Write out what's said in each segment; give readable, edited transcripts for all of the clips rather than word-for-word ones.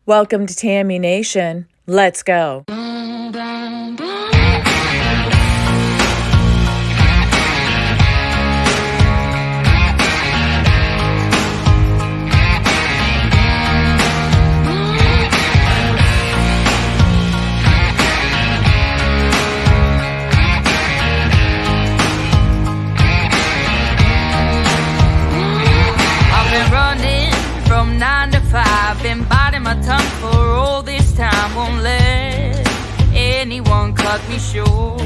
Welcome to Tammy Nation. Let's go. I've been running from 9 to 5, been biting my tongue for all this time. Won't let anyone cut me short.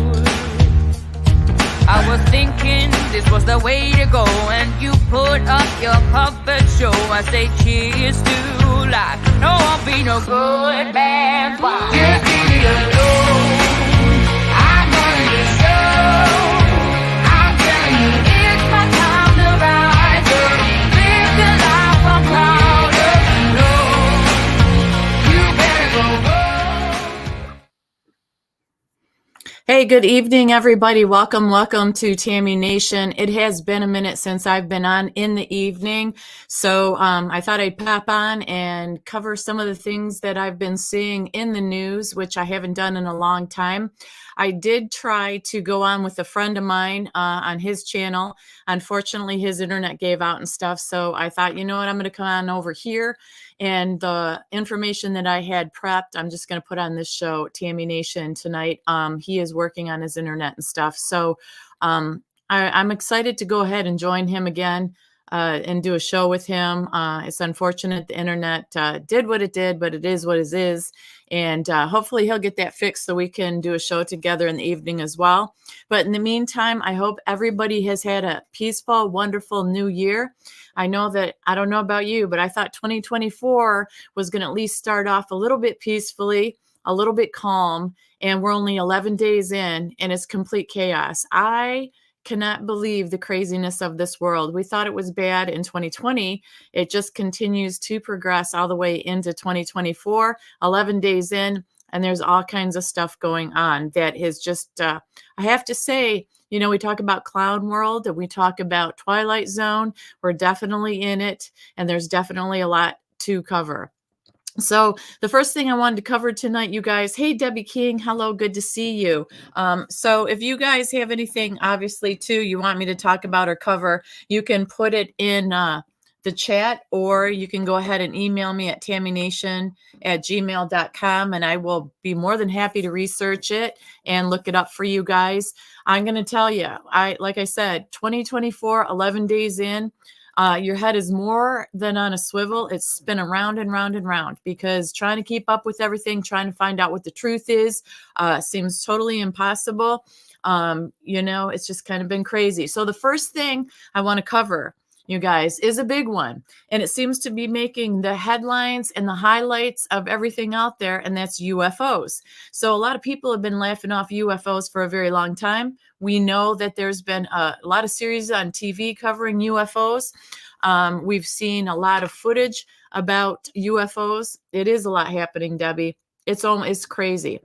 I was thinking this was the way to go, and you put up your puppet show. I say cheers to life. No, I'll be no good man. Just leave me alone. I'm running the show. I'm telling you, it's my time to rise up. Live the life I'm proud of. No, you better go home. Hey, good evening, everybody. Welcome to Tammy Nation. It has been a minute since I've been on in the evening, so I thought I'd pop on and cover some of the things that I've been seeing in the news, which I haven't done in a long time. I did try to go on with a friend of mine on his channel. Unfortunately, his internet gave out and stuff, so I thought, you know what, I'm going to come on over here, and the information that I had prepped, I'm just going to put on this show, Tammy Nation, tonight. He is working on his internet and stuff, so I'm excited to go ahead and join him again and do a show with him. It's unfortunate the internet did what it did, but it is what it is. And hopefully he'll get that fixed so we can do a show together in the evening as well. But in the meantime, I hope everybody has had a peaceful, wonderful new year. I know that, I don't know about you, but I thought 2024 was going to at least start off a little bit peacefully, a little bit calm, and we're only 11 days in and it's complete chaos. I cannot believe the craziness of this world. We thought it was bad in 2020. It just continues to progress all the way into 2024, 11 days in, and there's all kinds of stuff going on that is just, I have to say, you know, we talk about Clown World and we talk about Twilight Zone. We're definitely in it, and there's definitely a lot to cover. So the first thing I wanted to cover tonight, you guys, hey, Debbie King, hello, good to see you. So if you guys have anything, obviously, too, you want me to talk about or cover, you can put it in the chat, or you can go ahead and email me at tammynation@gmail.com, and I will be more than happy to research it and look it up for you guys. I'm going to tell you, like I said, 2024, 11 days in, your head is more than on a swivel. It's spinning round and round and round, because trying to keep up with everything, trying to find out what the truth is, seems totally impossible. You know, it's just kind of been crazy. So the first thing I want to cover, you guys, is a big one, and it seems to be making the headlines and the highlights of everything out there, and that's UFOs. So a lot of people have been laughing off UFOs for a very long time. We know that there's been a lot of series on TV covering UFOs. We've seen a lot of footage about UFOs. It is a lot happening, Debbie. It's crazy.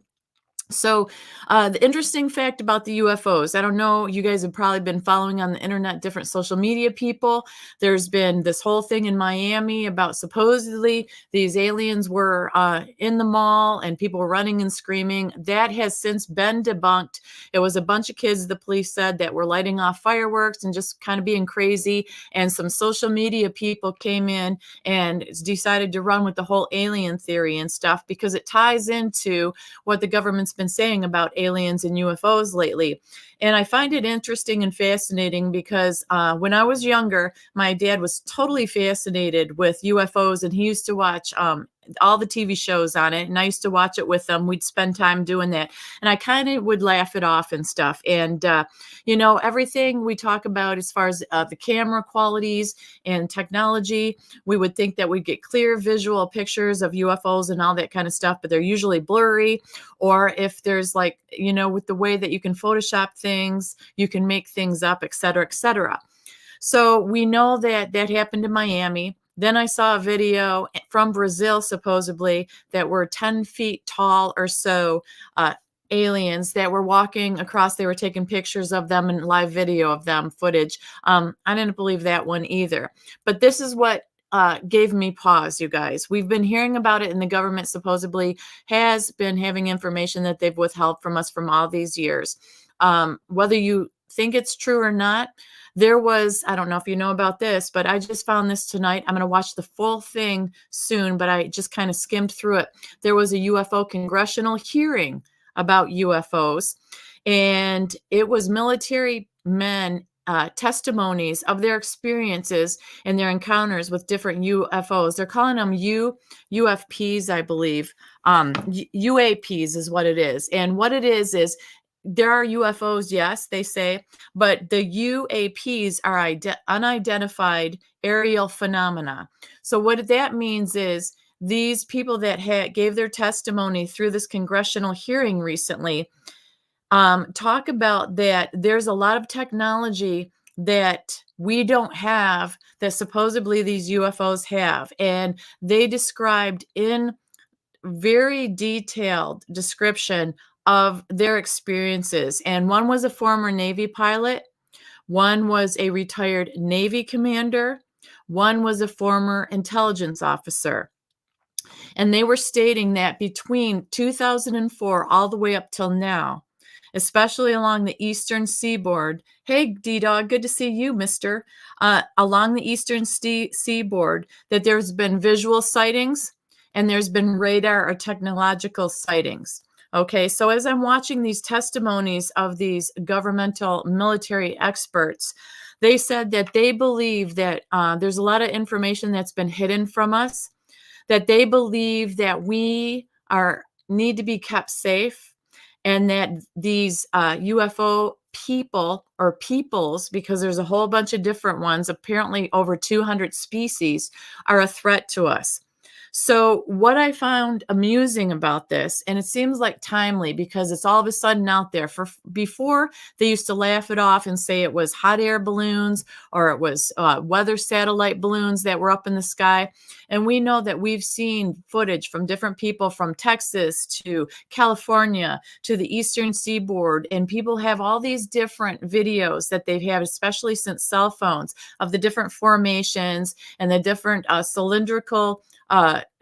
So the interesting fact about the UFOs, I don't know, you guys have probably been following on the internet, different social media people. There's been this whole thing in Miami about supposedly these aliens were in the mall and people were running and screaming. That has since been debunked. It was a bunch of kids, the police said, that were lighting off fireworks and just kind of being crazy. And some social media people came in and decided to run with the whole alien theory and stuff, because it ties into what the government's been saying about aliens and UFOs lately. And I find it interesting and fascinating because when I was younger, my dad was totally fascinated with UFOs, and he used to watch all the TV shows on it, and I used to watch it with them. We'd spend time doing that, and I kind of would laugh it off and stuff. And you know, everything we talk about as far as the camera qualities and technology, we would think that we'd get clear visual pictures of UFOs and all that kind of stuff, but they're usually blurry. Or if there's, like, you know, with the way that you can Photoshop things, you can make things up, et cetera, et cetera. So we know that that happened in Miami. Then I saw a video from Brazil, supposedly, that were 10 feet tall or so, aliens that were walking across. They were taking pictures of them and live video of them, footage. I didn't believe that one either. But this is what gave me pause, you guys. We've been hearing about it, and the government supposedly has been having information that they've withheld from us from all these years. Whether you think it's true or not, there was, I don't know if you know about this, but I just found this tonight. I'm going to watch the full thing soon, but I just kind of skimmed through it. There was a UFO congressional hearing about UFOs, and it was military men testimonies of their experiences and their encounters with different UFOs. They're calling them UFPs, I believe. UAPs is what it is. And what it is there are UFOs, yes, they say, but the UAPs are unidentified aerial phenomena. So what that means is these people that gave their testimony through this congressional hearing recently talk about that there's a lot of technology that we don't have that supposedly these UFOs have. And they described in very detailed description of their experiences. And one was a former Navy pilot, one was a retired Navy commander, one was a former intelligence officer. And they were stating that between 2004 all the way up till now, especially along the eastern seaboard. Hey, D-Dog, good to see you, mister. Along the eastern seaboard, that there's been visual sightings and there's been radar or technological sightings. Okay, so as I'm watching these testimonies of these governmental military experts, they said that they believe that there's a lot of information that's been hidden from us, that they believe that we need to be kept safe, and that these UFO people or peoples, because there's a whole bunch of different ones, apparently over 200 species, are a threat to us. So what I found amusing about this, and it seems like timely because it's all of a sudden out there. Before, they used to laugh it off and say it was hot air balloons or it was weather satellite balloons that were up in the sky. And we know that we've seen footage from different people from Texas to California to the eastern seaboard. And people have all these different videos that they've had, especially since cell phones, of the different formations and the different cylindrical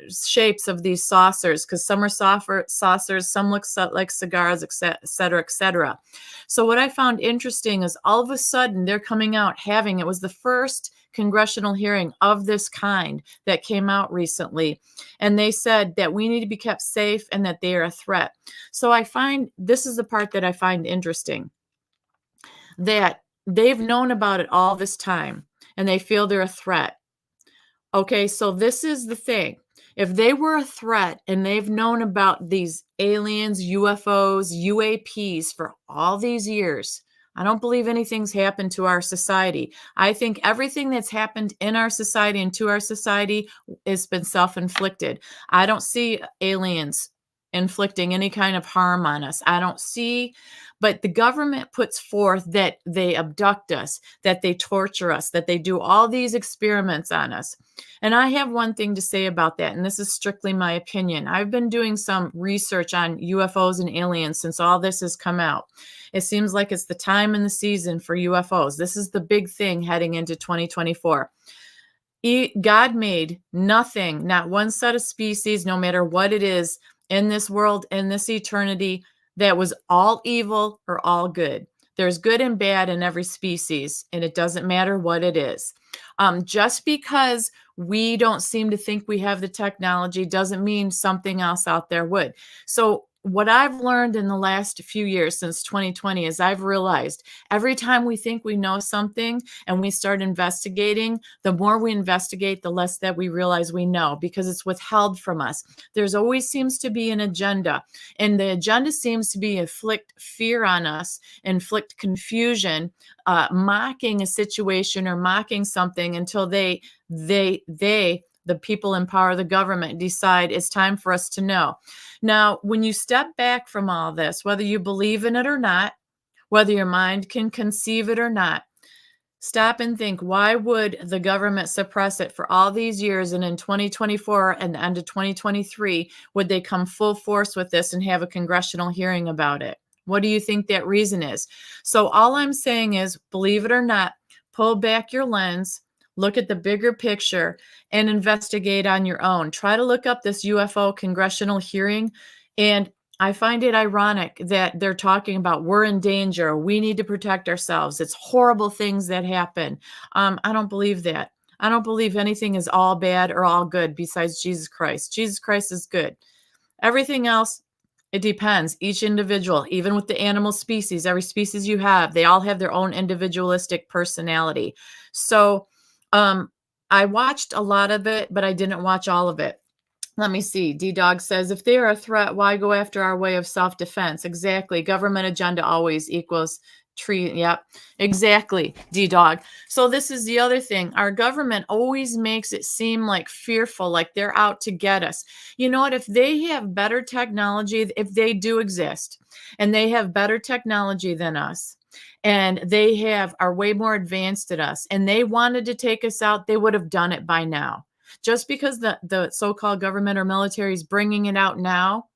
shapes of these saucers, because some are saucers, some look like cigars, et cetera, et cetera. So what I found interesting is all of a sudden they're coming out having, it was the first congressional hearing of this kind that came out recently. And they said that we need to be kept safe and that they are a threat. So I find, this is the part that I find interesting, that they've known about it all this time and they feel they're a threat. Okay, so this is the thing. If they were a threat and they've known about these aliens, UFOs, UAPs for all these years, I don't believe anything's happened to our society. I think everything that's happened in our society and to our society has been self-inflicted. I don't see aliens inflicting any kind of harm on us. I don't see, but the government puts forth that they abduct us, that they torture us, that they do all these experiments on us. And I have one thing to say about that, and this is strictly my opinion. I've been doing some research on UFOs and aliens since all this has come out. It seems like it's the time and the season for UFOs. This is the big thing heading into 2024. God made nothing, not one set of species, no matter what it is, in this world, in this eternity, that was all evil or all good. There's good and bad in every species, and it doesn't matter what it is. Just because we don't seem to think we have the technology doesn't mean something else out there would. So what I've learned in the last few years since 2020 is I've realized every time we think we know something and we start investigating, the more we investigate, the less that we realize we know, because it's withheld from us. There's always seems to be an agenda, and the agenda seems to be inflict fear on us, inflict confusion, mocking a situation or mocking something until the people in power, the government, decide it's time for us to know. Now, when you step back from all this, whether you believe in it or not, whether your mind can conceive it or not, stop and think, why would the government suppress it for all these years? And in 2024 and the end of 2023, would they come full force with this and have a congressional hearing about it? What do you think that reason is? So all I'm saying is, believe it or not, pull back your lens, Look at the bigger picture and investigate on your own. Try to look up this UFO congressional hearing. And I find it ironic that they're talking about we're in danger. We need to protect ourselves. It's horrible things that happen. I don't believe that. I don't believe anything is all bad or all good besides Jesus Christ. Jesus Christ is good. Everything else, it depends. Each individual, even with the animal species, every species you have, they all have their own individualistic personality. So, I watched a lot of it, but I didn't watch all of it. Let me see. D Dog says, if they are a threat, why go after our way of self defense? Exactly. Government agenda always equals tree. Yep. Exactly. D Dog. So, this is the other thing. Our government always makes it seem like fearful, like they're out to get us. You know what? If they have better technology, if they do exist and they have better technology than us, and they are way more advanced than us, and they wanted to take us out, they would have done it by now. Just because the so-called government or military is bringing it out now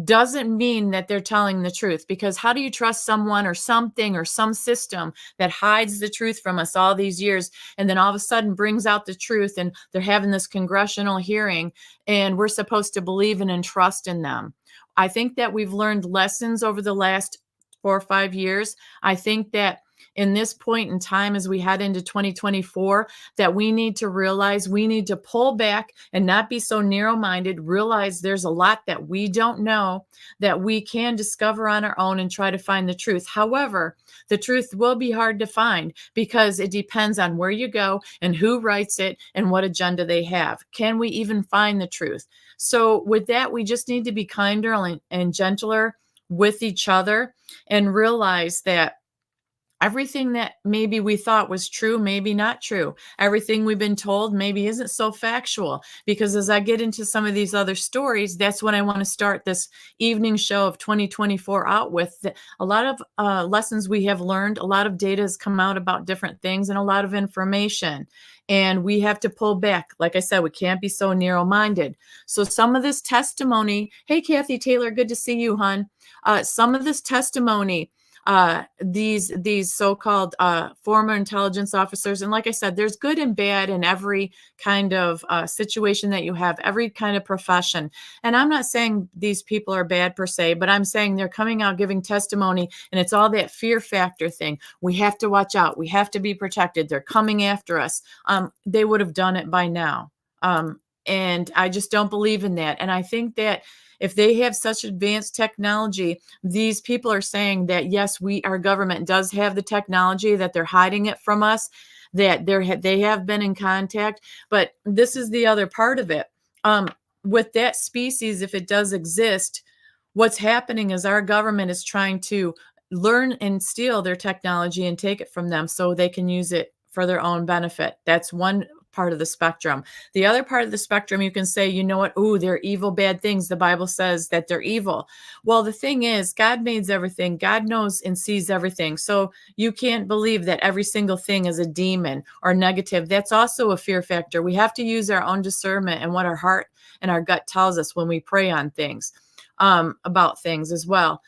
doesn't mean that they're telling the truth, because how do you trust someone or something or some system that hides the truth from us all these years and then all of a sudden brings out the truth, and they're having this congressional hearing and we're supposed to believe in and trust in them? I think that we've learned lessons over the last 4 or 5 years. I think that in this point in time, as we head into 2024, that we need to realize we need to pull back and not be so narrow-minded, realize there's a lot that we don't know that we can discover on our own and try to find the truth. However, the truth will be hard to find because it depends on where you go and who writes it and what agenda they have. Can we even find the truth? So with that, we just need to be kinder and gentler with each other and realize that everything that maybe we thought was true, maybe not true. Everything we've been told maybe isn't so factual. Because as I get into some of these other stories, that's when I want to start this evening show of 2024 out with. A lot of lessons we have learned, a lot of data has come out about different things, and a lot of information. And we have to pull back. Like I said, we can't be so narrow minded. So some of this testimony, hey, Kathy Taylor, good to see you, hon. Some of this testimony, these so-called former intelligence officers, and like I said, there's good and bad in every kind of situation that you have, every kind of profession. And I'm not saying these people are bad per se, but I'm saying they're coming out giving testimony, and it's all that fear factor thing. We have to watch out. We have to be protected. They're coming after us. They would have done it by now. And I just don't believe in that. And I think that if they have such advanced technology, these people are saying that, yes, our government does have the technology, that they're hiding it from us, that they have been in contact. But this is the other part of it. With that species, if it does exist, what's happening is our government is trying to learn and steal their technology and take it from them so they can use it for their own benefit. That's one part of the spectrum. The other part of the spectrum, you can say, you know what? Oh, they're evil, bad things. The Bible says that they're evil. Well, the thing is, God made everything. God knows and sees everything. So you can't believe that every single thing is a demon or negative. That's also a fear factor. We have to use our own discernment and what our heart and our gut tells us when we pray on things, about things as well.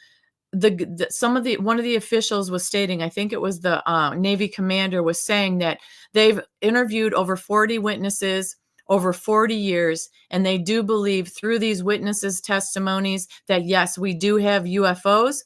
One of the officials was stating, I think it was the Navy commander, was saying that they've interviewed over 40 witnesses over 40 years, and they do believe through these witnesses' testimonies that yes, we do have UFOs.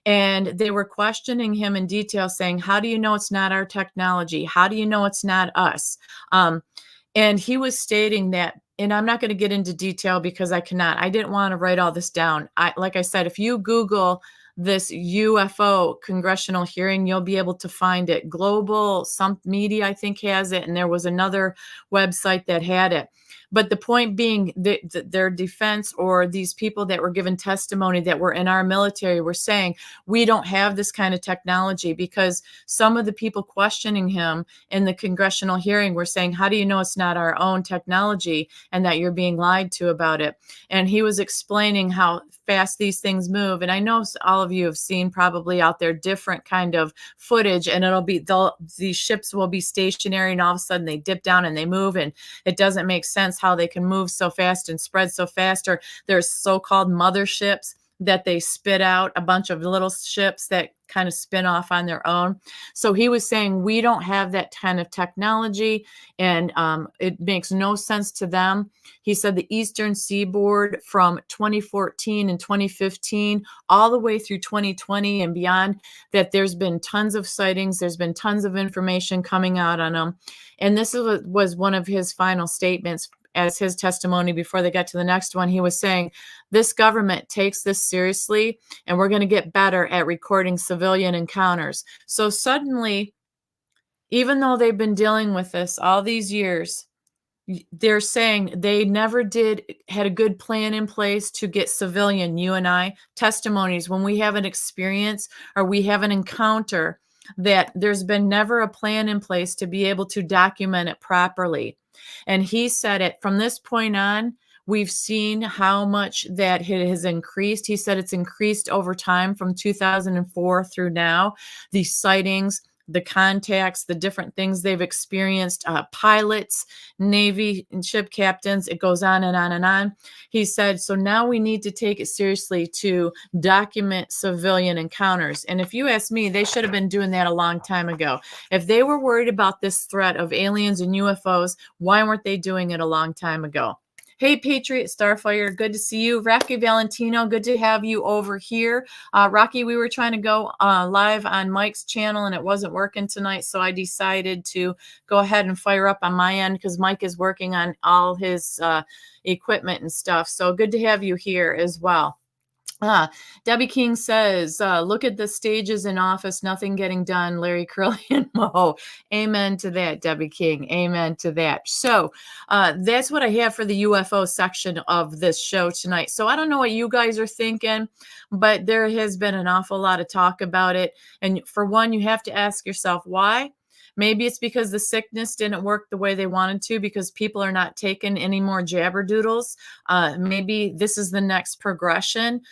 And they were questioning him in detail, saying, how do you know it's not our technology? How do you know it's not us? And he was stating that, and I'm not going to get into detail because I cannot. I didn't want to write all this down. Like I said, if you Google this UFO congressional hearing, you'll be able to find it. Global, some media, I think, has it, and there was another website that had it. But the point being, their defense, or these people that were given testimony that were in our military, were saying, we don't have this kind of technology, because some of the people questioning him in the congressional hearing were saying, how do you know it's not our own technology and that you're being lied to about it? And he was explaining how fast these things move. And I know all of you have seen probably out there different kind of footage, and these ships will be stationary and all of a sudden they dip down and they move, and it doesn't make sense how they can move so fast and spread so fast. Or there's so-called motherships that they spit out a bunch of little ships that kind of spin off on their own. So he was saying we don't have that kind of technology, and it makes no sense to them. He said the Eastern Seaboard from 2014 and 2015 all the way through 2020 and beyond, that there's been tons of sightings, there's been tons of information coming out on them. And this was one of his final statements as his testimony before they got to the next one. He was saying, this government takes this seriously, and we're going to get better at recording civilian encounters. So suddenly, even though they've been dealing with this all these years, they're saying they never had a good plan in place to get civilian, you and I, testimonies when we have an experience or we have an encounter, that there's been never a plan in place to be able to document it properly. And he said it from this point on, we've seen how much that it has increased. He said it's increased over time from 2004 through now. The sightings, the contacts, the different things they've experienced, pilots, Navy and ship captains, it goes on and on and on. He said, so now we need to take it seriously to document civilian encounters. And if you ask me, they should have been doing that a long time ago. If they were worried about this threat of aliens and UFOs, why weren't they doing it a long time ago? Hey, Patriot Starfire, good to see you. Rocky Valentino, good to have you over here. Rocky, we were trying to go live on Mike's channel, and it wasn't working tonight, so I decided to go ahead and fire up on my end because Mike is working on all his equipment and stuff. So good to have you here as well. Debbie King says, look at the stages in office, nothing getting done, Larry Curly and Mo. Amen to that, Debbie King. Amen to that. So that's what I have for the UFO section of this show tonight. So I don't know what you guys are thinking, but there has been an awful lot of talk about it. And for one, you have to ask yourself, why? Maybe it's because the sickness didn't work the way they wanted to, because people are not taking any more jabberdoodles. Maybe this is the next progression.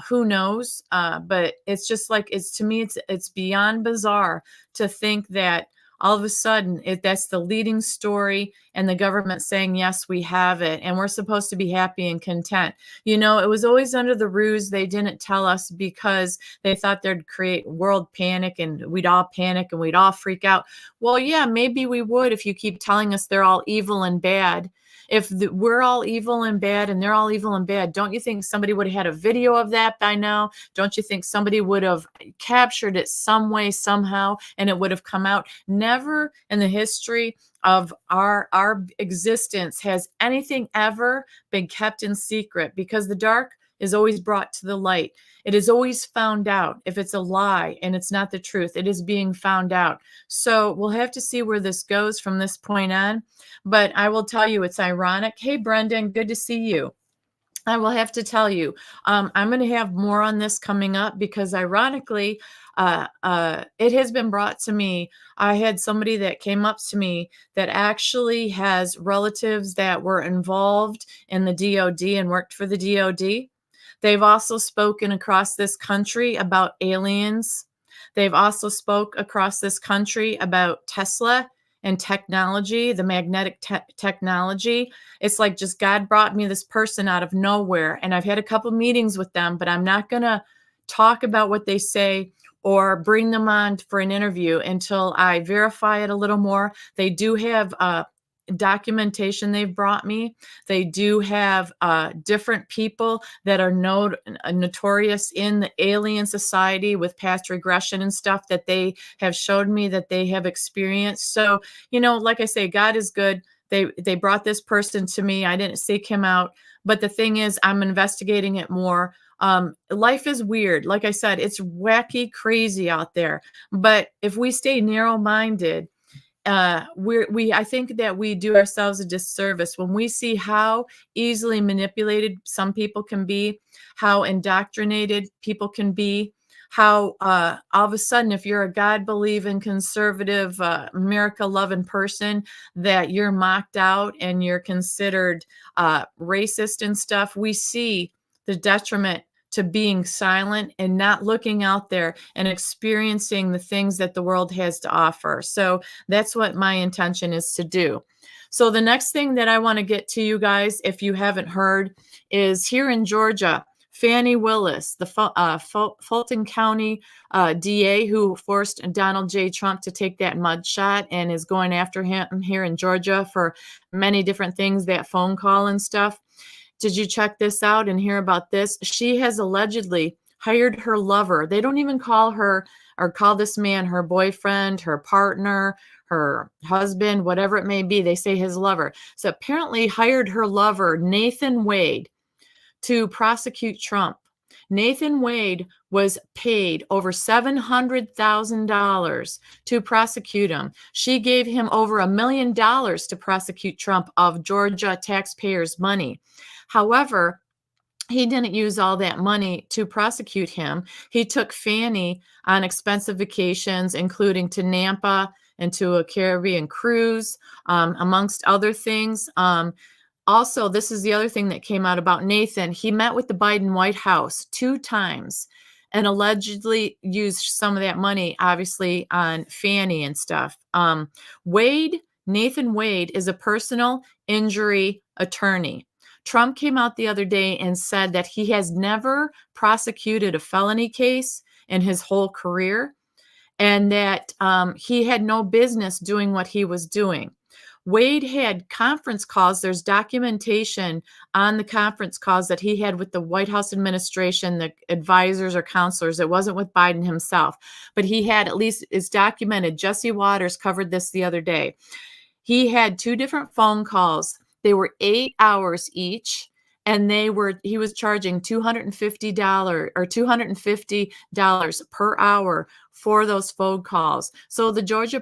Who knows? But it's just like, to me, it's beyond bizarre to think that all of a sudden that's the leading story, and the government saying, yes, we have it, and we're supposed to be happy and content. You know, it was always under the ruse. They didn't tell us because they thought they'd create world panic and we'd all panic and we'd all freak out. Well, yeah, maybe we would if you keep telling us they're all evil and bad. If we're all evil and bad and they're all evil and bad, don't you think somebody would have had a video of that by now? Don't you think somebody would have captured it some way, somehow, and it would have come out? Never in the history of our existence has anything ever been kept in secret, because the dark is always brought to the light. It is always found out. If it's a lie and it's not the truth, it is being found out. So we'll have to see where this goes from this point on. But I will tell you, it's ironic. Hey, Brendan, good to see you. I will have to tell you, I'm going to have more on this coming up, because ironically, it has been brought to me. I had somebody that came up to me that actually has relatives that were involved in the DOD and worked for the DOD. They've also spoken across this country about aliens. They've also spoke across this country about Tesla and technology, the magnetic technology. It's like just God brought me this person out of nowhere, and I've had a couple meetings with them, but I'm not going to talk about what they say or bring them on for an interview until I verify it a little more. They do have documentation they've brought me. They do have different people that are notorious in the alien society with past regression and stuff that they have showed me that they have experienced. So, you know, like I say, God is good. They brought this person to me. I didn't seek him out. But the thing is, I'm investigating it more. Life is weird. Like I said, it's wacky, crazy out there. But if we stay narrow-minded, I think that we do ourselves a disservice when we see how easily manipulated some people can be, how indoctrinated people can be, how all of a sudden, if you're a God-believing, conservative, America-loving person, that you're mocked out and you're considered racist and stuff. We see the detriment to being silent and not looking out there and experiencing the things that the world has to offer. So that's what my intention is to do. So the next thing that I want to get to you guys, if you haven't heard, is here in Georgia, Fannie Willis, the Fulton County DA who forced Donald J. Trump to take that mugshot and is going after him here in Georgia for many different things, that phone call and stuff. Did you check this out and hear about this? She has allegedly hired her lover. They don't even call her or call this man her boyfriend, her partner, her husband, whatever it may be. They say his lover. So apparently hired her lover, Nathan Wade, to prosecute Trump. Nathan Wade was paid over $700,000 to prosecute him. She gave him over $1 million to prosecute Trump of Georgia taxpayers' money. However, he didn't use all that money to prosecute him. He took Fannie on expensive vacations, including to Nampa and to a Caribbean cruise, amongst other things. Also, this is the other thing that came out about Nathan. He met with the Biden White House 2 times and allegedly used some of that money, obviously, on Fannie and stuff. Nathan Wade is a personal injury attorney. Trump came out the other day and said that he has never prosecuted a felony case in his whole career and that he had no business doing what he was doing. Wade had conference calls. There's documentation on the conference calls that he had with the White House administration, the advisors or counselors. It wasn't with Biden himself, but he had, at least it's documented. Jesse Waters covered this the other day. He had 2 different phone calls. They were 8 hours each, and he was charging $250 or $250 per hour for those phone calls. So the Georgia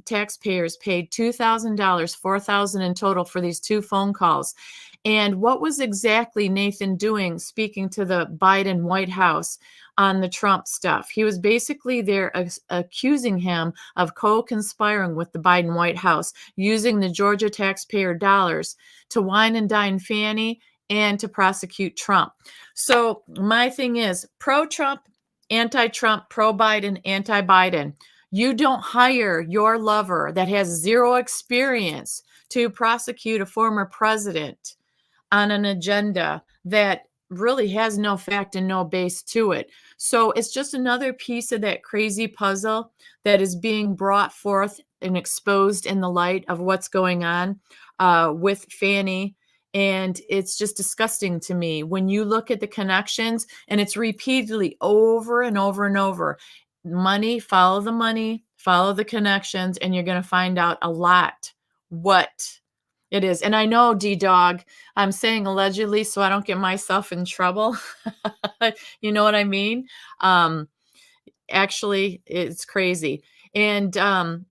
taxpayers paid $2,000, $4,000 in total for these 2 phone calls. And what was exactly Nathan doing speaking to the Biden White House on the Trump stuff? He was basically there accusing him of co-conspiring with the Biden White House, using the Georgia taxpayer dollars to wine and dine Fannie and to prosecute Trump. So my thing is pro-Trump, anti-Trump, pro-Biden, anti-Biden. You don't hire your lover that has 0 experience to prosecute a former president on an agenda that really has no fact and no base to it. So it's just another piece of that crazy puzzle that is being brought forth and exposed in the light of what's going on with Fannie. And it's just disgusting to me when you look at the connections, and it's repeatedly over and over and over. Money, follow the connections, and you're going to find out a lot what it is. And I know, D-Dog, I'm saying allegedly so I don't get myself in trouble. You know what I mean? Actually, it's crazy. And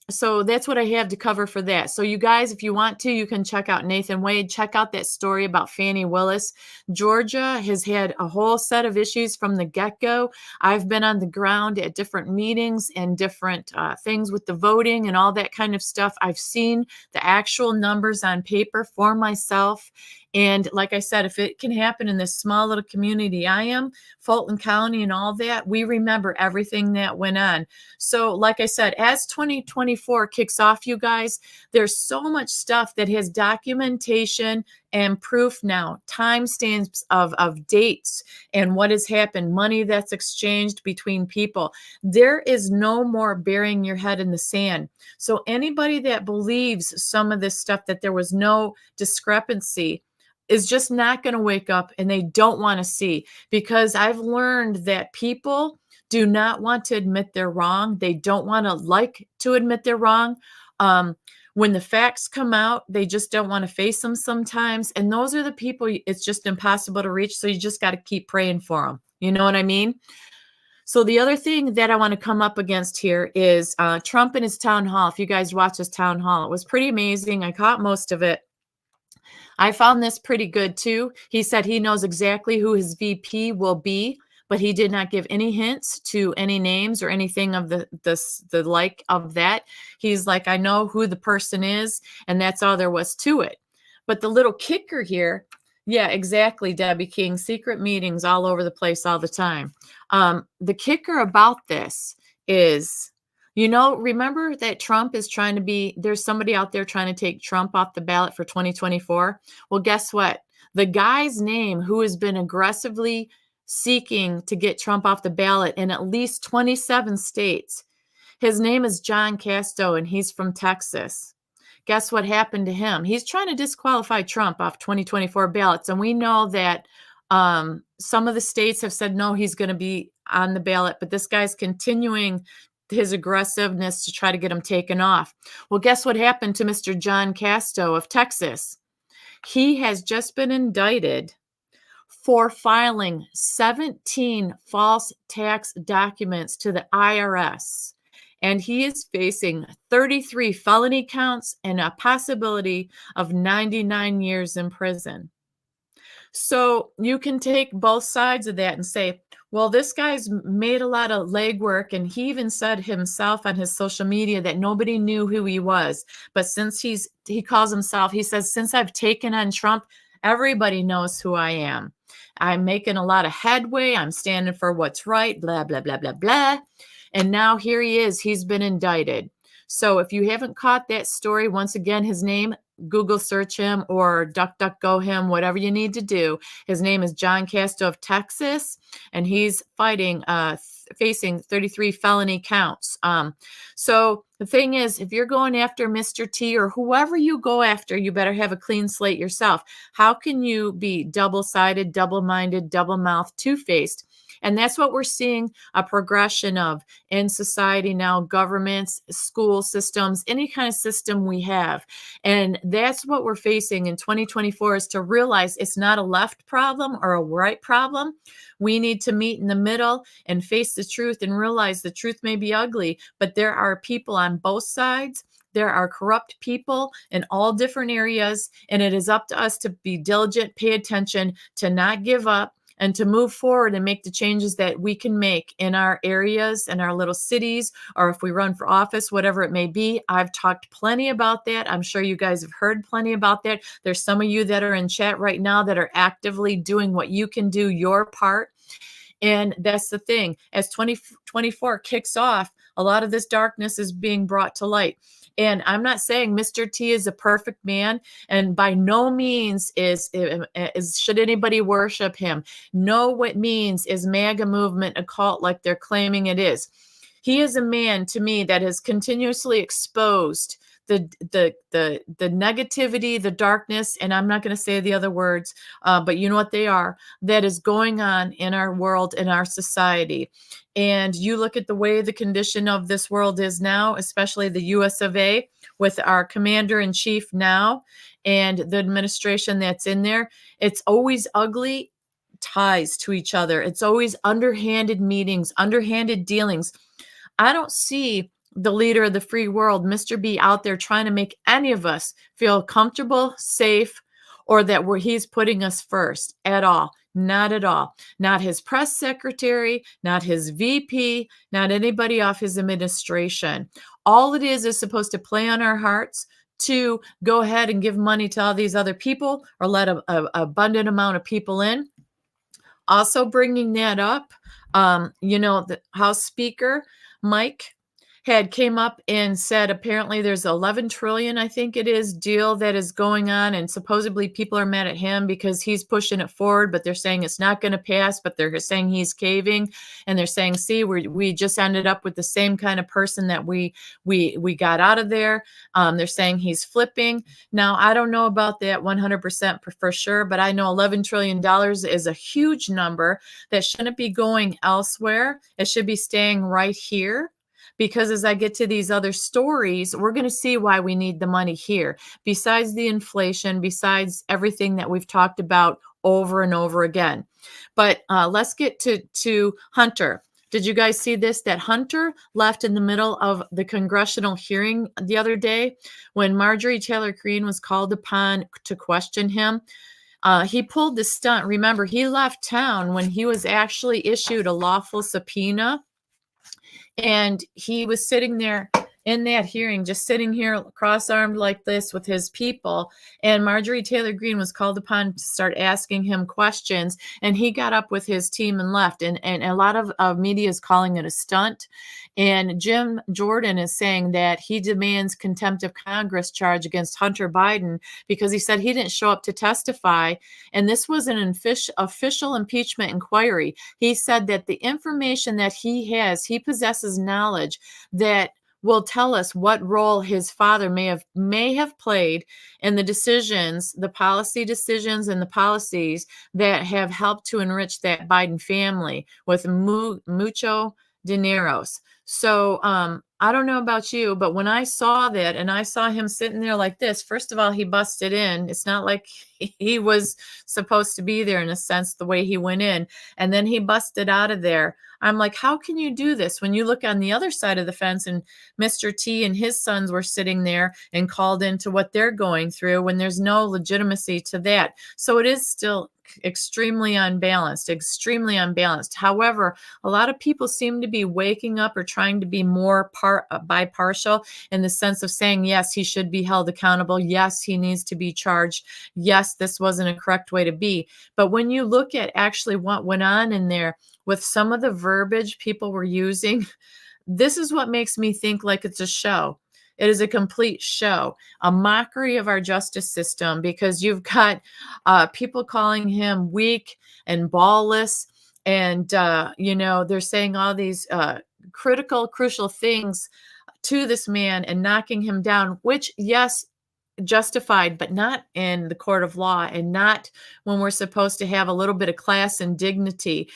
so that's what I have to cover for that. So you guys, if you want to, you can check out Nathan Wade. Check out that story about Fannie Willis. Georgia has had a whole set of issues from the get-go. I've been on the ground at different meetings and different things with the voting and all that kind of stuff. I've seen the actual numbers on paper for myself. And like I said, if it can happen in this small little community I am, Fulton County and all that, we remember everything that went on. So like I said, as 2024 kicks off, you guys, there's so much stuff that has documentation and proof now, timestamps of dates and what has happened, money that's exchanged between people. There is no more burying your head in the sand. So anybody that believes some of this stuff, that there was no discrepancy, is just not going to wake up, and they don't want to see, because I've learned that people do not want to admit they're wrong. They don't want to admit they're wrong. When the facts come out, they just don't want to face them sometimes. And those are the people it's just impossible to reach. So you just got to keep praying for them. You know what I mean? So the other thing that I want to come up against here is Trump and his town hall. If you guys watch his town hall, it was pretty amazing. I caught most of it. I found this pretty good too. He said he knows exactly who his VP will be, but he did not give any hints to any names or anything of the like of that. He's like, I know who the person is, and that's all there was to it. But the little kicker here, yeah, exactly, Debbie King, secret meetings all over the place all the time. The kicker about this is, remember that Trump is trying to there's somebody out there trying to take Trump off the ballot for 2024. Well, guess what? The guy's name who has been aggressively seeking to get Trump off the ballot in at least 27 states. His name is John Casto, and he's from Texas. Guess what happened to him? He's trying to disqualify Trump off 2024 ballots. And we know that some of the states have said, no, he's going to be on the ballot, but this guy's continuing his aggressiveness to try to get him taken off. Well, guess what happened to Mr. John Casto of Texas? He has just been indicted for filing 17 false tax documents to the IRS. And he is facing 33 felony counts and a possibility of 99 years in prison. So you can take both sides of that and say, well, this guy's made a lot of legwork, and he even said himself on his social media that nobody knew who he was. But since he calls himself, he says, since I've taken on Trump, everybody knows who I am. I'm making a lot of headway. I'm standing for what's right, blah, blah, blah, blah, blah. And now here he is. He's been indicted. So if you haven't caught that story, once again, his name, Google search him or DuckDuckGo him, whatever you need to do. His name is John Casto of Texas, and he's facing 33 felony counts. So the thing is, if you're going after Mr. T or whoever you go after, you better have a clean slate yourself. How can you be double-sided, double-minded, double-mouthed, two-faced? And that's what we're seeing a progression of in society now, governments, school systems, any kind of system we have. And that's what we're facing in 2024, is to realize it's not a left problem or a right problem. We need to meet in the middle and face the truth and realize the truth may be ugly, but there are people on both sides. There are corrupt people in all different areas, and it is up to us to be diligent, pay attention, to not give up, and to move forward and make the changes that we can make in our areas and our little cities, or if we run for office, whatever it may be. I've talked plenty about that. I'm sure you guys have heard plenty about that. There's some of you that are in chat right now that are actively doing what you can do, your part. And that's the thing. As 2024 kicks off, a lot of this darkness is being brought to light. And I'm not saying Mr. T is a perfect man, and by no means is should anybody worship him. No, what means is MAGA movement a cult like they're claiming it is. He is a man, to me, that has continuously exposed the negativity, the darkness, and I'm not going to say the other words, but you know what they are, that is going on in our world, in our society. And you look at the way the condition of this world is now, especially the US of A, with our commander-in-chief now and the administration that's in there, it's always ugly ties to each other. It's always underhanded meetings, underhanded dealings. I don't see the leader of the free world, Mr. B, out there trying to make any of us feel comfortable, safe, or that he's putting us first at all. Not at all. Not his press secretary, not his VP, not anybody off his administration. All it is supposed to play on our hearts to go ahead and give money to all these other people, or let an abundant amount of people in. Also bringing that up, the House Speaker, Mike, had came up and said apparently there's 11 trillion, I think it is, deal that is going on, and supposedly people are mad at him because he's pushing it forward, but they're saying it's not going to pass, but they're saying he's caving, and they're saying, see, we just ended up with the same kind of person that we got out of there. They're saying he's flipping. Now, I don't know about that 100% for sure, but I know $11 trillion is a huge number that shouldn't be going elsewhere. It should be staying right here. Because as I get to these other stories, we're going to see why we need the money here. Besides the inflation, besides everything that we've talked about over and over again. But let's get to Hunter. Did you guys see this? That Hunter left in the middle of the congressional hearing the other day when Marjorie Taylor Greene was called upon to question him. He pulled the stunt. Remember, he left town when he was actually issued a lawful subpoena. And he was sitting there in that hearing, just sitting here cross-armed like this with his people, and Marjorie Taylor Greene was called upon to start asking him questions, and he got up with his team and left. And a lot of media is calling it a stunt. And Jim Jordan is saying that he demands contempt of Congress charge against Hunter Biden because he said he didn't show up to testify. And this was an official impeachment inquiry. He said that the information that he has, he possesses knowledge that will tell us what role his father may have played in the decisions, the policy decisions and the policies that have helped to enrich that Biden family with mucho dineros. So I don't know about you, but when I saw that and I saw him sitting there like this, first of all, he busted in. It's not like he was supposed to be there in a sense, the way he went in. And then he busted out of there. I'm like, how can you do this? When you look on the other side of the fence and Mr. T and his sons were sitting there and called into what they're going through when there's no legitimacy to that. So it is still extremely unbalanced. However, a lot of people seem to be waking up or trying to be more bipartial in the sense of saying, yes, he should be held accountable. Yes, he needs to be charged. Yes, this wasn't a correct way to be. But when you look at actually what went on in there with some of the verbiage people were using, this is what makes me think like it's a show. It is a complete show, a mockery of our justice system, because you've got people calling him weak and ballless. And, they're saying all these crucial things to this man and knocking him down, which, yes, justified, but not in the court of law and not when we're supposed to have a little bit of class and dignity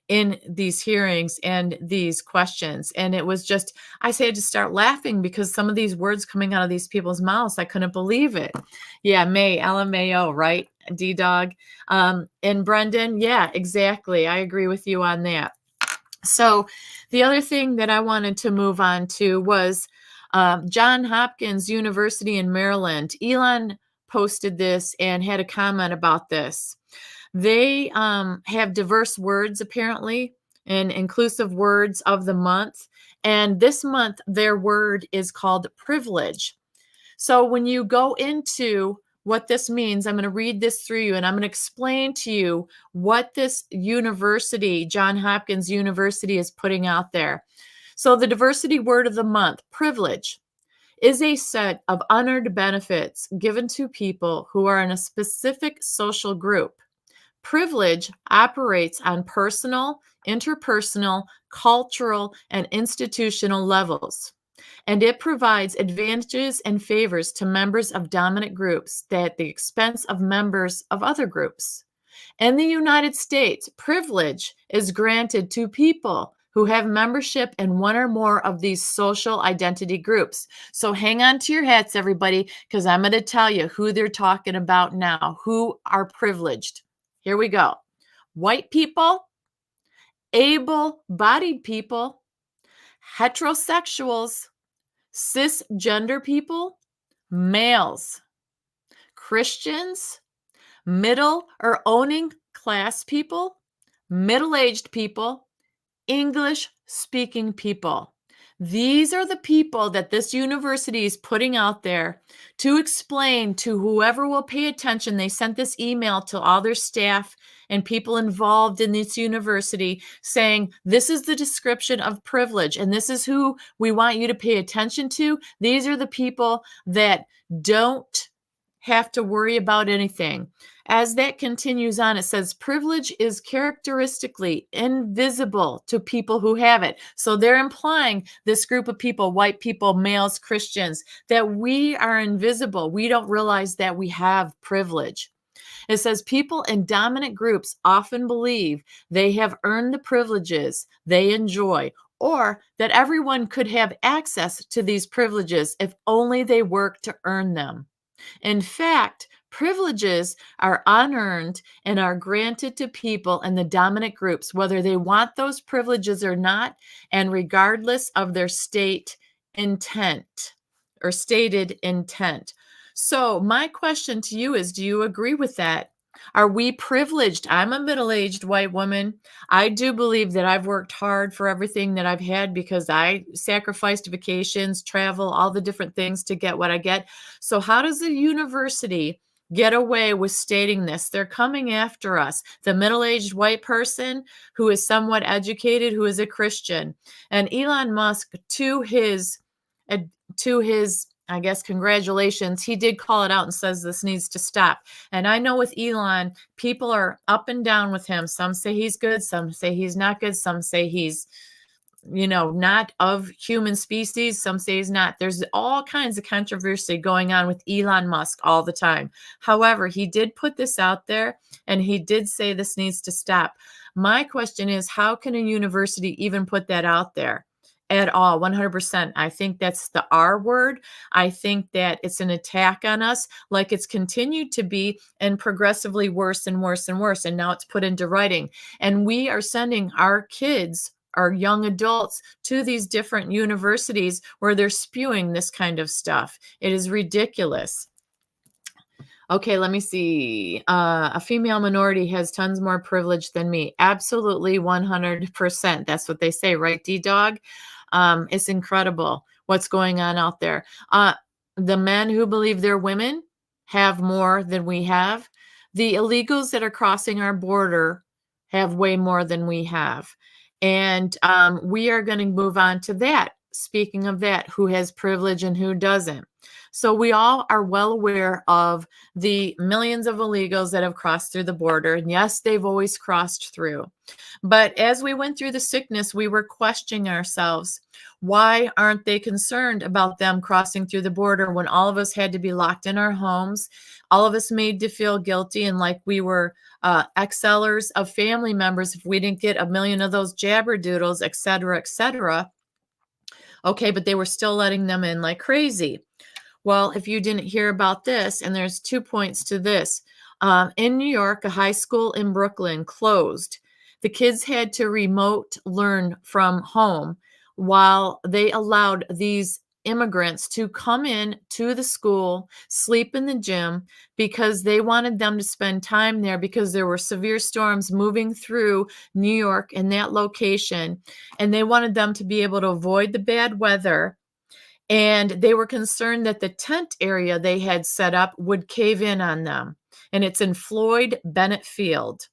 in these hearings and these questions. And it was just, I had to start laughing because some of these words coming out of these people's mouths, I couldn't believe it. Yeah, May, LMAO, right? D-Dog. And Brendan, yeah, exactly. I agree with you on that. So the other thing that I wanted to move on to was Johns Hopkins University in Maryland. Elon posted this and had a comment about this. They have diverse words, apparently, and inclusive words of the month. And this month, their word is called privilege. So when you go into what this means, I'm going to read this through you and I'm going to explain to you what this university, Johns Hopkins University, is putting out there. So the diversity word of the month, privilege, is a set of unearned benefits given to people who are in a specific social group. Privilege operates on personal, interpersonal, cultural, and institutional levels, and it provides advantages and favors to members of dominant groups at the expense of members of other groups. In the United States, privilege is granted to people who have membership in one or more of these social identity groups. So hang on to your hats, everybody, because I'm going to tell you who they're talking about now, who are privileged. Here we go. White people, able-bodied people, heterosexuals, cisgender people, males, Christians, middle or owning class people, middle-aged people, English-speaking people. These are the people that this university is putting out there to explain to whoever will pay attention. They sent this email to all their staff and people involved in this university saying, this is the description of privilege, and this is who we want you to pay attention to. These are the people that don't have to worry about anything. As that continues on, it says privilege is characteristically invisible to people who have it. So they're implying this group of people, white people, males, Christians, that we are invisible. We don't realize that we have privilege. It says people in dominant groups often believe they have earned the privileges they enjoy, or that everyone could have access to these privileges if only they work to earn them. In fact, privileges are unearned and are granted to people in the dominant groups, whether they want those privileges or not, and regardless of their state intent or stated intent. So my question to you is, do you agree with that? Are we privileged? I'm a middle-aged white woman. I do believe that I've worked hard for everything that I've had because I sacrificed vacations, travel, all the different things to get what I get. So how does the university get away with stating this? They're coming after us. The middle-aged white person who is somewhat educated, who is a Christian. And Elon Musk, to his, I guess, congratulations, he did call it out and says this needs to stop. And I know with Elon, people are up and down with him. Some say he's good, some say he's not good, some say he's, not of human species, some say he's not. There's all kinds of controversy going on with Elon Musk all the time. However, he did put this out there and he did say this needs to stop. My question is, how can a university even put that out there? At all, 100%. I think that's the R word. I think that it's an attack on us, like it's continued to be, and progressively worse and worse and worse. And now it's put into writing. And we are sending our kids, our young adults, to these different universities where they're spewing this kind of stuff. It is ridiculous. Okay, let me see. A female minority has tons more privilege than me. Absolutely, 100%. That's what they say, right, D-Dog? It's incredible what's going on out there. The men who believe they're women have more than we have. The illegals that are crossing our border have way more than we have. And we are going to move on to that. Speaking of that, who has privilege and who doesn't. So we all are well aware of the millions of illegals that have crossed through the border. And yes, they've always crossed through. But as we went through the sickness, we were questioning ourselves. Why aren't they concerned about them crossing through the border when all of us had to be locked in our homes? All of us made to feel guilty and like we were ex-sellers of family members if we didn't get a million of those jabberdoodles, et cetera, et cetera. Okay, but they were still letting them in like crazy. Well, if you didn't hear about this, and there's 2 points to this. In New York, a high school in Brooklyn closed. The kids had to remote learn from home while they allowed these immigrants to come in to the school, sleep in the gym, because they wanted them to spend time there because there were severe storms moving through New York in that location. And they wanted them to be able to avoid the bad weather. And they were concerned that the tent area they had set up would cave in on them. And it's in Floyd Bennett Field.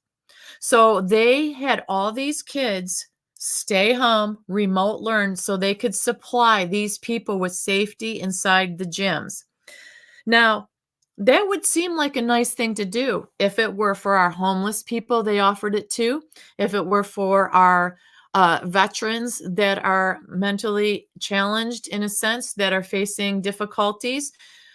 So they had all these kids stay home, remote learn, so they could supply these people with safety inside the gyms. Now, that would seem like a nice thing to do. If it were for our homeless people, they offered it to. If it were for our veterans that are mentally challenged in a sense, that are facing difficulties.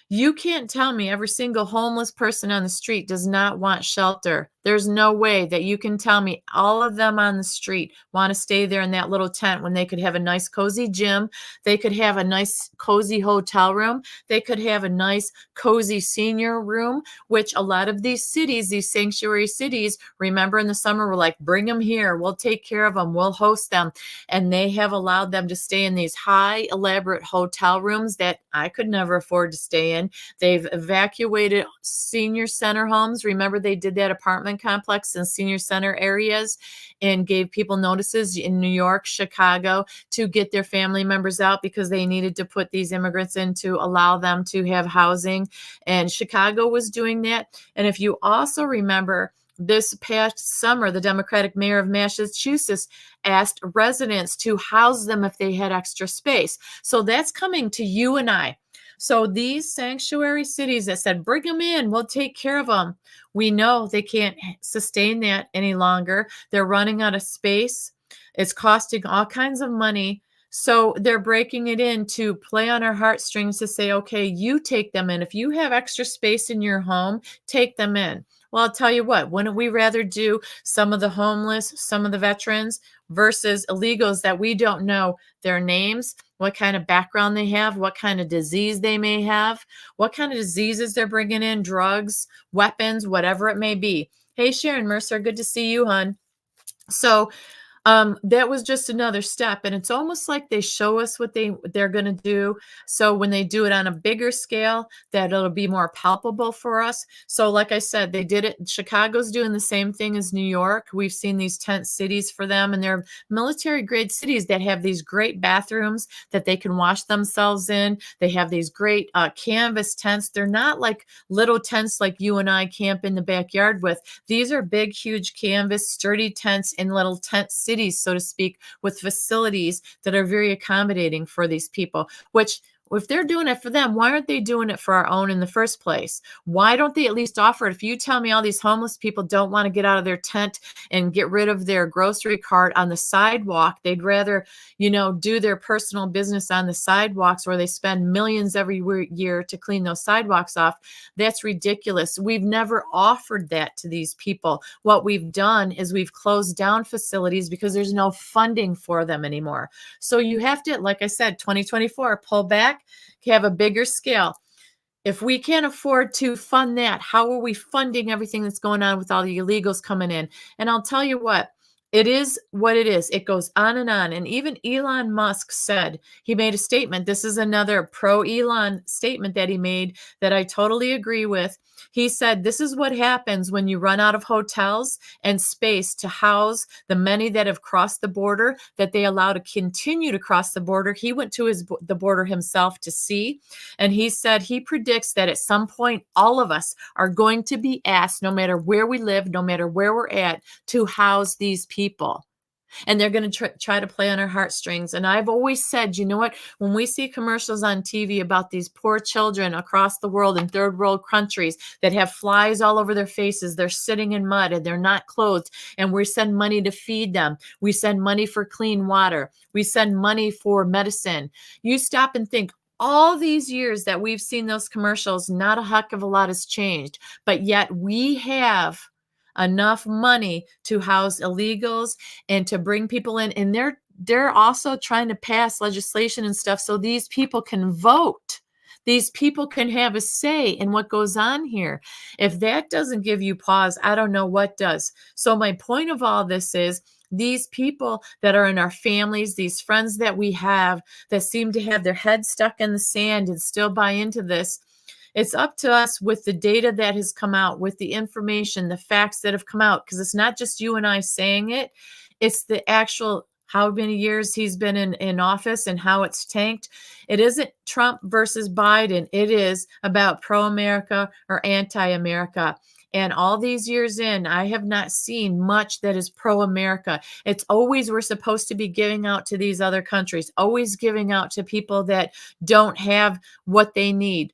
You can't tell me every single homeless person on the street does not want shelter. There's no way that you can tell me all of them on the street want to stay there in that little tent when they could have a nice cozy gym. They could have a nice cozy hotel room. They could have a nice cozy senior room, which a lot of these cities, these sanctuary cities, remember in the summer, we're like, bring them here. We'll take care of them. We'll host them. And they have allowed them to stay in these high elaborate hotel rooms that I could never afford to stay in. They've evacuated senior center homes. Remember, they did that apartment complex in senior center areas and gave people notices in New York, Chicago to get their family members out because they needed to put these immigrants in to allow them to have housing. And Chicago was doing that. And if you also remember, this past summer, the Democratic mayor of Massachusetts asked residents to house them if they had extra space. So that's coming to you and I. So these sanctuary cities that said, bring them in, we'll take care of them. We know they can't sustain that any longer. They're running out of space. It's costing all kinds of money. So they're breaking it in to play on our heartstrings to say, okay, you take them in. If you have extra space in your home, take them in. Well, I'll tell you what, wouldn't we rather do some of the homeless, some of the veterans versus illegals that we don't know their names, what kind of background they have, what kind of disease they may have, what kind of diseases they're bringing in, drugs, weapons, whatever it may be. Hey, Sharon Mercer, good to see you, hon. So That was just another step, and it's almost like they show us what they're gonna do, so when they do it on a bigger scale, that it'll be more palpable for us. So, like I said, they did it Chicago's doing the same thing as New York. We've seen these tent cities for them, and they're military grade cities that have these great bathrooms that they can wash themselves in. They have these great, canvas tents. They're not like little tents like you and I camp in the backyard with. These are big, huge canvas, sturdy tents in little tent cities, so to speak, with facilities that are very accommodating for these people, which if they're doing it for them, why aren't they doing it for our own in the first place? Why don't they at least offer it? If you tell me all these homeless people don't want to get out of their tent and get rid of their grocery cart on the sidewalk, they'd rather, do their personal business on the sidewalks where they spend millions every year to clean those sidewalks off. That's ridiculous. We've never offered that to these people. What we've done is we've closed down facilities because there's no funding for them anymore. So you have to, like I said, 2024, pull back, have a bigger scale. If we can't afford to fund that, how are we funding everything that's going on with all the illegals coming in? And I'll tell you what, it is what it is. It goes on and on. And even Elon Musk said, he made a statement. This is another pro Elon statement that he made that I totally agree with. He said, this is what happens when you run out of hotels and space to house the many that have crossed the border, that they allow to continue to cross the border. He went to the border himself to see, and he said he predicts that at some point, all of us are going to be asked, no matter where we live, no matter where we're at, to house these people. And they're going to try to play on our heartstrings. And I've always said, you know what? When we see commercials on TV about these poor children across the world in third world countries that have flies all over their faces, they're sitting in mud and they're not clothed, and we send money to feed them. We send money for clean water. We send money for medicine. You stop and think, all these years that we've seen those commercials, not a heck of a lot has changed, but yet we have enough money to house illegals and to bring people in, and they're also trying to pass legislation and stuff so these people can vote. These people can have a say in what goes on here. If that doesn't give you pause, I don't know what does. So my point of all this is, these people that are in our families, these friends that we have that seem to have their head stuck in the sand and still buy into this, it's up to us with the data that has come out, with the information, the facts that have come out, because it's not just you and I saying it. It's the actual how many years he's been in office and how it's tanked. It isn't Trump versus Biden. It is about pro-America or anti-America. And all these years in, I have not seen much that is pro-America. It's always we're supposed to be giving out to these other countries, always giving out to people that don't have what they need.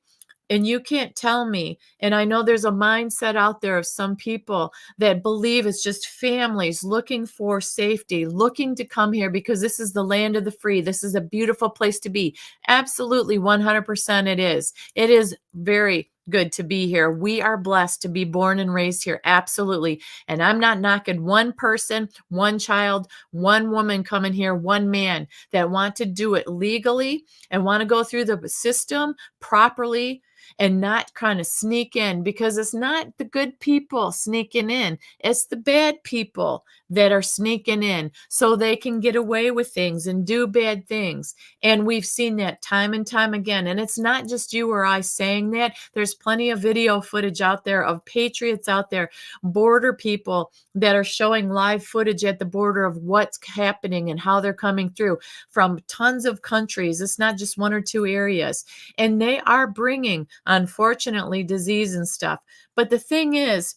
And you can't tell me, and I know there's a mindset out there of some people that believe it's just families looking for safety, looking to come here because this is the land of the free. This is a beautiful place to be. Absolutely, 100% it is. It is very good to be here. We are blessed to be born and raised here. Absolutely. And I'm not knocking one person, one child, one woman coming here, one man that want to do it legally and want to go through the system properly and not kind of sneak in, because it's not the good people sneaking in. It's the bad people that are sneaking in so they can get away with things and do bad things. And we've seen that time and time again. And it's not just you or I saying that. There's plenty of video footage out there of patriots out there, border people that are showing live footage at the border of what's happening and how they're coming through from tons of countries. It's not just one or two areas. And they are bringing, unfortunately, disease and stuff. But the thing is,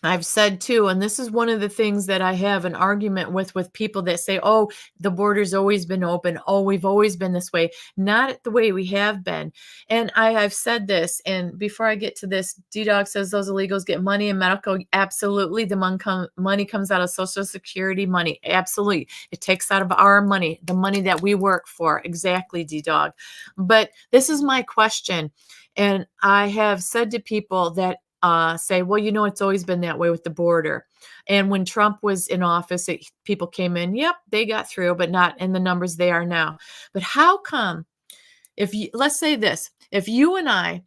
I've said too, and this is one of the things that I have an argument with people that say, oh, the border's always been open. Oh, we've always been this way. Not the way we have been. And I've said this, and before I get to this, D-Dog says those illegals get money and medical. Absolutely. The money comes out of Social Security money. Absolutely. It takes out of our money, the money that we work for. Exactly, D-Dog. But this is my question. And I have said to people that say, well, it's always been that way with the border. And when Trump was in office, people came in, yep, they got through, but not in the numbers they are now. But how come, let's say this, if you and I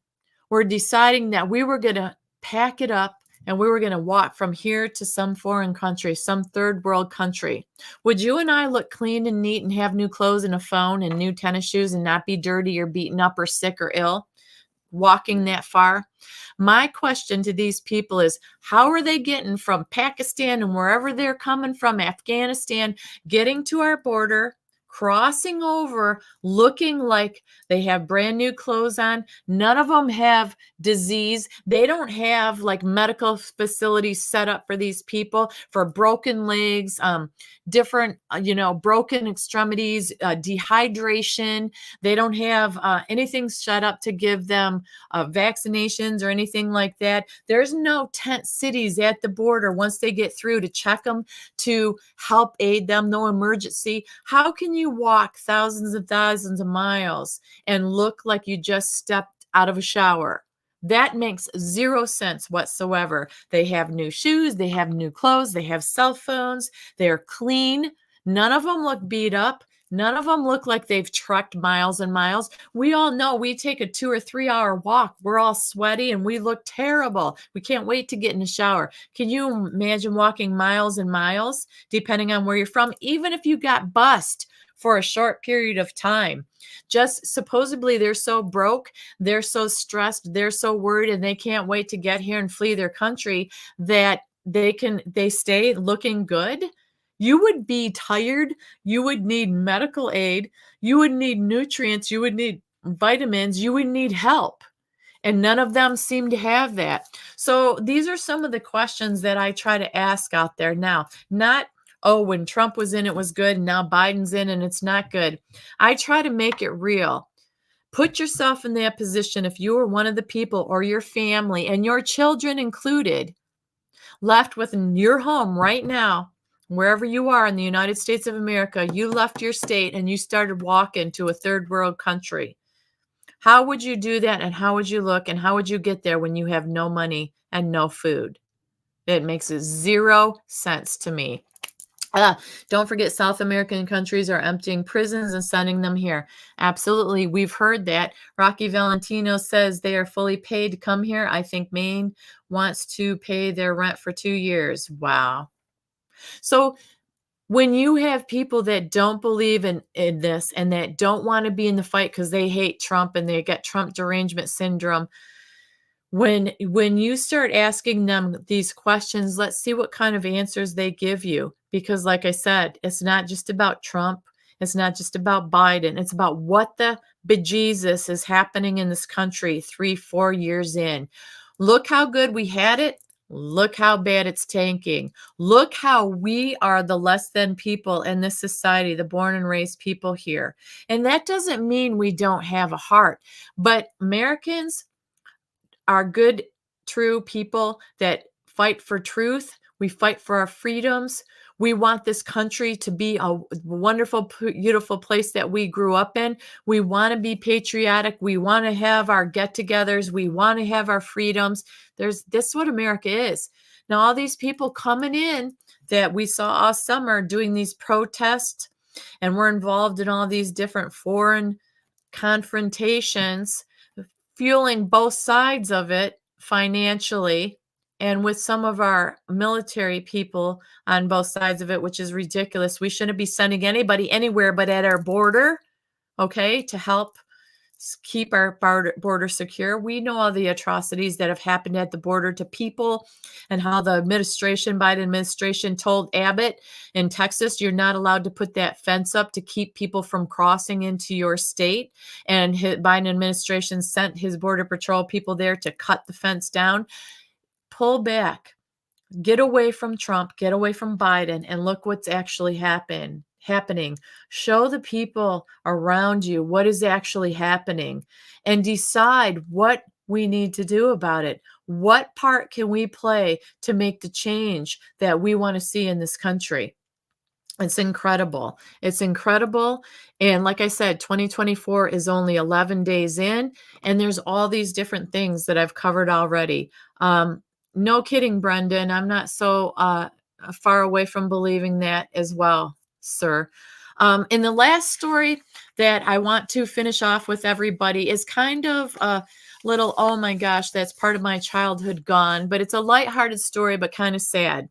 were deciding that we were going to pack it up and we were going to walk from here to some foreign country, some third world country, would you and I look clean and neat and have new clothes and a phone and new tennis shoes and not be dirty or beaten up or sick or ill walking that far? My question to these people is, how are they getting from Pakistan and wherever they're coming from, Afghanistan, getting to our border, crossing over, looking like they have brand new clothes on? None of them have disease. They don't have like medical facilities set up for these people for broken legs, different, broken extremities, dehydration. They don't have anything set up to give them vaccinations or anything like that. There's no tent cities at the border once they get through to check them, to help aid them, no emergency. How can you walk thousands and thousands of miles and look like you just stepped out of a shower? That makes zero sense whatsoever. They have new shoes, they have new clothes, they have cell phones, they're clean. None of them look beat up. None of them look like they've trekked miles and miles. We all know we take a 2 or 3 hour walk. We're all sweaty and we look terrible. We can't wait to get in the shower. Can you imagine walking miles and miles, depending on where you're from, even if you got bussed for a short period of time? Just supposedly they're so broke, they're so stressed, they're so worried, and they can't wait to get here and flee their country that they stay looking good. You would be tired. You would need medical aid. You would need nutrients. You would need vitamins. You would need help. And none of them seem to have that. So these are some of the questions that I try to ask out there now. Not, oh, when Trump was in, it was good, and now Biden's in and it's not good. I try to make it real. Put yourself in that position if you were one of the people, or your family and your children included, left within your home right now, wherever you are in the United States of America. You left your state and you started walking to a third world country. How would you do that, and how would you look, and how would you get there when you have no money and no food? It makes zero sense to me. Don't forget, South American countries are emptying prisons and sending them here. Absolutely. We've heard that. Rocky Valentino says they are fully paid to come here. I think Maine wants to pay their rent for 2 years. Wow. So when you have people that don't believe in this and that don't want to be in the fight because they hate Trump and they get Trump derangement syndrome, when you start asking them these questions, let's see what kind of answers they give you. Because like I said, it's not just about Trump. It's not just about Biden. It's about what the bejesus is happening in this country 3-4 years in. Look how good we had it. Look how bad it's tanking. Look how we are the less than people in this society, the born and raised people here. And that doesn't mean we don't have a heart, but Americans are good, true people that fight for truth. We fight for our freedoms. We want this country to be a wonderful, beautiful place that we grew up in. We want to be patriotic. We want to have our get-togethers. We want to have our freedoms. This is what America is. Now, all these people coming in that we saw all summer doing these protests, and we're involved in all these different foreign confrontations, fueling both sides of it financially, and with some of our military people on both sides of it, which is ridiculous. We shouldn't be sending anybody anywhere but at our border, okay, to help keep our border secure. We know all the atrocities that have happened at the border to people, and how the Biden administration told Abbott in Texas, you're not allowed to put that fence up to keep people from crossing into your state. And Biden administration sent his border patrol people there to cut the fence down. Pull back, get away from Trump, get away from Biden, and look what's actually happening. Show the people around you what is actually happening, and decide what we need to do about it. What part can we play to make the change that we want to see in this country? It's incredible. It's incredible. And like I said, 2024 is only 11 days in, and there's all these different things that I've covered already. No kidding, Brendan. I'm not so far away from believing that as well, sir. And the last story that I want to finish off with everybody is kind of little, oh my gosh, that's part of my childhood gone. But it's a lighthearted story, but kind of sad.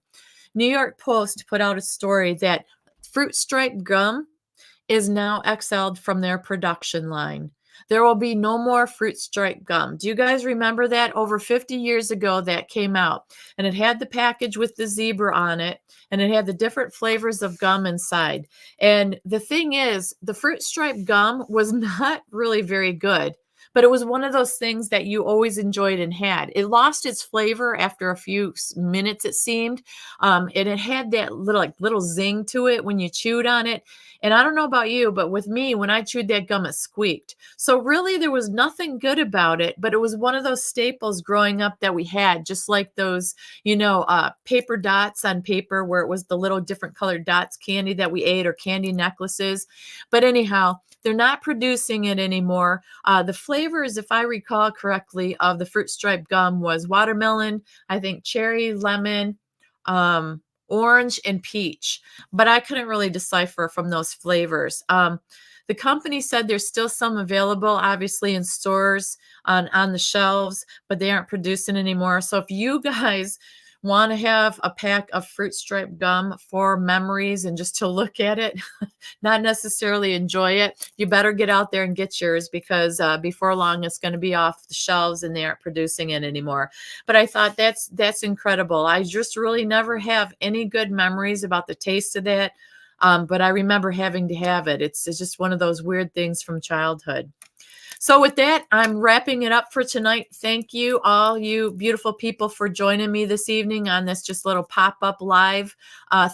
New York Post put out a story that Fruit Stripe gum is now exiled from their production line. There will be no more Fruit Stripe gum. Do you guys remember that? Over 50 years ago, that came out, and it had the package with the zebra on it, and it had the different flavors of gum inside. And the thing is, the Fruit Stripe gum was not really very good, but it was one of those things that you always enjoyed and had. It lost its flavor after a few minutes, it seemed, and it had that little zing to it when you chewed on it. And I don't know about you, but with me, when I chewed that gum, it squeaked. So really, there was nothing good about it, but it was one of those staples growing up that we had, just like those, paper dots on paper where it was the little different colored dots candy that we ate, or candy necklaces. But anyhow, they're not producing it anymore. The flavors, if I recall correctly, of the Fruit Stripe gum was watermelon, I think cherry, lemon, orange, and peach. But I couldn't really decipher from those flavors. The company said there's still some available, obviously, in stores on the shelves, but they aren't producing anymore. So if you guys want to have a pack of Fruit Stripe gum for memories and just to look at it, not necessarily enjoy it, you better get out there and get yours, because before long it's going to be off the shelves and they aren't producing it anymore. But I thought that's incredible. I just really never have any good memories about the taste of that. But I remember having to have it. It's just one of those weird things from childhood. So with that, I'm wrapping it up for tonight. Thank you, all you beautiful people, for joining me this evening on this just little pop-up live.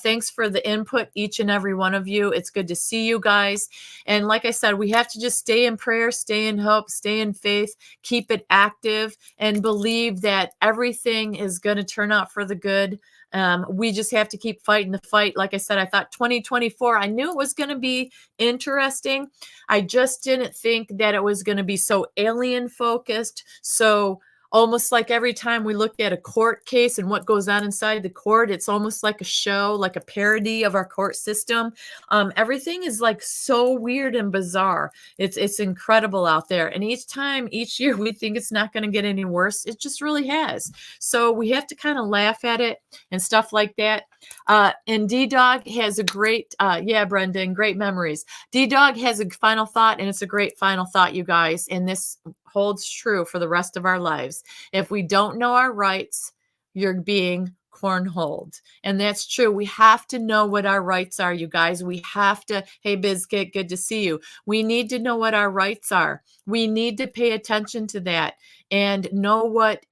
Thanks for the input, each and every one of you. It's good to see you guys. And like I said, we have to just stay in prayer, stay in hope, stay in faith, keep it active, and believe that everything is going to turn out for the good. We just have to keep fighting the fight. Like I said, I thought 2024, I knew it was going to be interesting. I just didn't think that it was going to be so alien focused. So almost like every time we look at a court case and what goes on inside the court, it's almost like a show, like a parody of our court system. Everything is like so weird and bizarre. It's incredible out there. And each year, we think it's not going to get any worse. It just really has. So we have to kind of laugh at it and stuff like that. And D-Dog has a great, Brendan, great memories. D-Dog has a final thought, and it's a great final thought, you guys. And this holds true for the rest of our lives. If we don't know our rights, you're being cornholed. And that's true. We have to know what our rights are, you guys. We have to, hey, Biscuit, good to see you. We need to know what our rights are. We need to pay attention to that and know what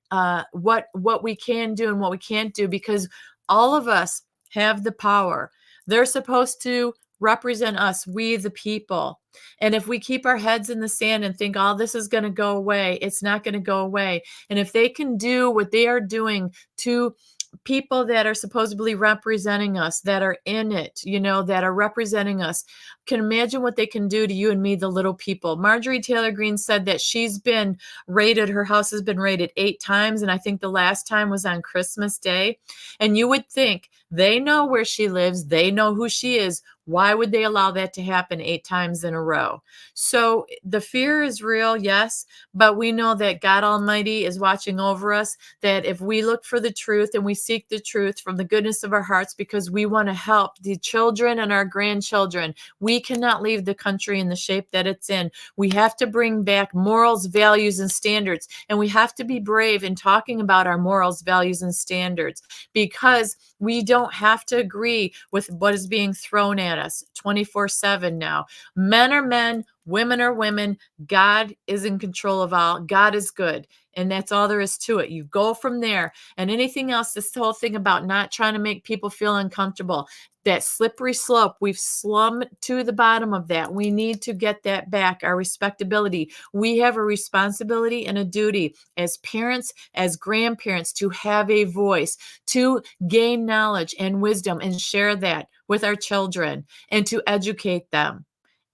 we can do and what we can't do, because all of us have the power. They're supposed to represent us, we the people. And if we keep our heads in the sand and think, oh, this is going to go away, it's not going to go away. And if they can do what they are doing to people that are supposedly representing us, that are in it, that are representing us, can imagine what they can do to you and me, the little people. Marjorie Taylor Greene said that she's been raided. Her house has been raided 8 times. And I think the last time was on Christmas Day. And you would think they know where she lives. They know who she is. Why would they allow that to happen 8 times in a row? So the fear is real, yes, but we know that God Almighty is watching over us, that if we look for the truth and we seek the truth from the goodness of our hearts, because we want to help the children and our grandchildren, we cannot leave the country in the shape that it's in. We have to bring back morals, values, and standards, and we have to be brave in talking about our morals, values, and standards, because we don't have to agree with what is being thrown at us 24/7 now. Men are men, women are women. God is in control of all. God is good. And that's all there is to it. You go from there. And anything else, this whole thing about not trying to make people feel uncomfortable, that slippery slope, we've slumped to the bottom of that. We need to get that back, our respectability. We have a responsibility and a duty as parents, as grandparents, to have a voice, to gain knowledge and wisdom and share that with our children and to educate them.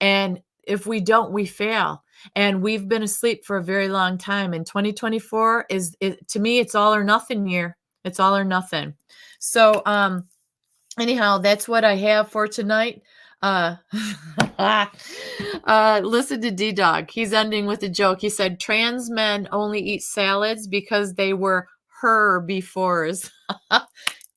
And if we don't, we fail. And we've been asleep for a very long time. And 2024 to me, it's all or nothing year. It's all or nothing. So, anyhow, that's what I have for tonight. Uh, listen to D-Dog. He's ending with a joke. He said, trans men only eat salads because they were herbivores.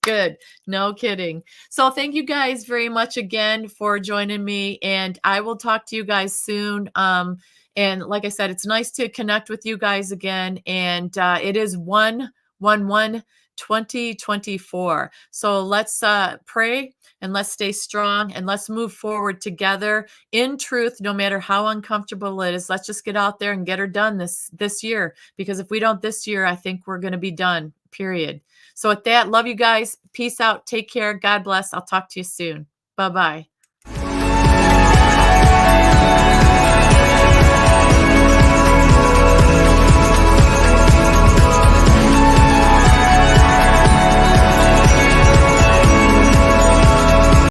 Good. No kidding. So thank you guys very much again for joining me, and I will talk to you guys soon. And like I said, it's nice to connect with you guys again. And it is 1/1/2024. So let's pray and let's stay strong and let's move forward together in truth, no matter how uncomfortable it is. Let's just get out there and get her done this year. Because if we don't this year, I think we're going to be done. Period. So with that, love you guys. Peace out. Take care. God bless. I'll talk to you soon. Bye-bye.